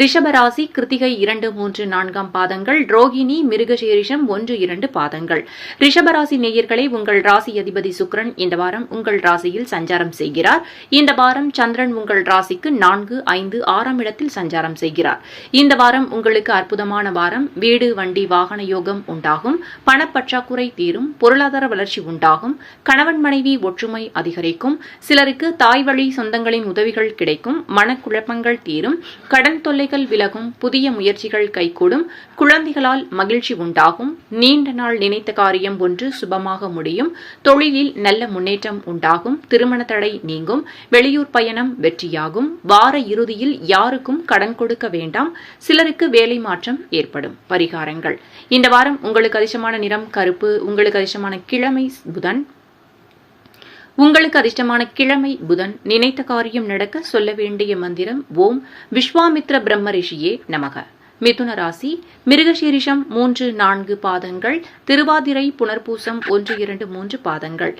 ரிஷபராசி கிருத்திகை 2, 3, 4 பாதங்கள், ரோகிணி, மிருகசீரிஷம் 1, 2 பாதங்கள். ரிஷபராசி நேயர்களே, உங்கள் ராசி அதிபதி சுக்கிரன் இந்த வாரம் உங்கள் ராசியில் சஞ்சாரம் செய்கிறார். இந்த வாரம் சந்திரன் உங்கள் ராசிக்கு 4, 5, 6ஆம் இடத்தில் சஞ்சாரம் செய்கிறார். இந்த வாரம் உங்களுக்கு அற்புதமான வாரம். வீடு, வண்டி, வாகன யோகம் உண்டாகும். பணப்பற்றாக்குறை தீரும். பொருளாதார வளர்ச்சி உண்டாகும். கணவன் மனைவி ஒற்றுமை அதிகரிக்கும். சிலருக்கு தாய் வழி சொந்தங்களின் உதவிகள் கிடைக்கும். மனக்குழப்பங்கள் தீரும். கடன் தொல்லைகள் விலகும். புதிய முயற்சிகள் கைகூடும். குழந்தைகளால் மகிழ்ச்சி உண்டாகும். நீண்ட நாள் நினைத்த காரியம் ஒன்று சுபமாக முடியும். தொழிலில் நல்ல முன்னேற்றம் உண்டாகும். திருமண தடை நீங்கும். வெளியூர் பயணம் வெற்றியாகும். வார இறுதியில் யாருக்கும் கடன் கொடுக்க வேண்டாம். சிலருக்கு வேலை மாற்றம் ஏற்படும். பரிகாரங்கள். இந்த வாரம் உங்களுக்கு அதிர்ஷ்டமான நிறம் கருப்பு. உங்களுக்கு அதிர்ஷ்டமான கிழமை புதன். நினைத்த காரியம் நடக்க சொல்ல வேண்டிய மந்திரம் ஓம் விஸ்வாமித்ர பிரம்ம ரிஷியே நமக. மிதுன ராசி மிருகசீரிஷம் 3, 4 பாதங்கள், திருவாதிரை, புனர்பூசம் 1, 2, 3 பாதங்கள்.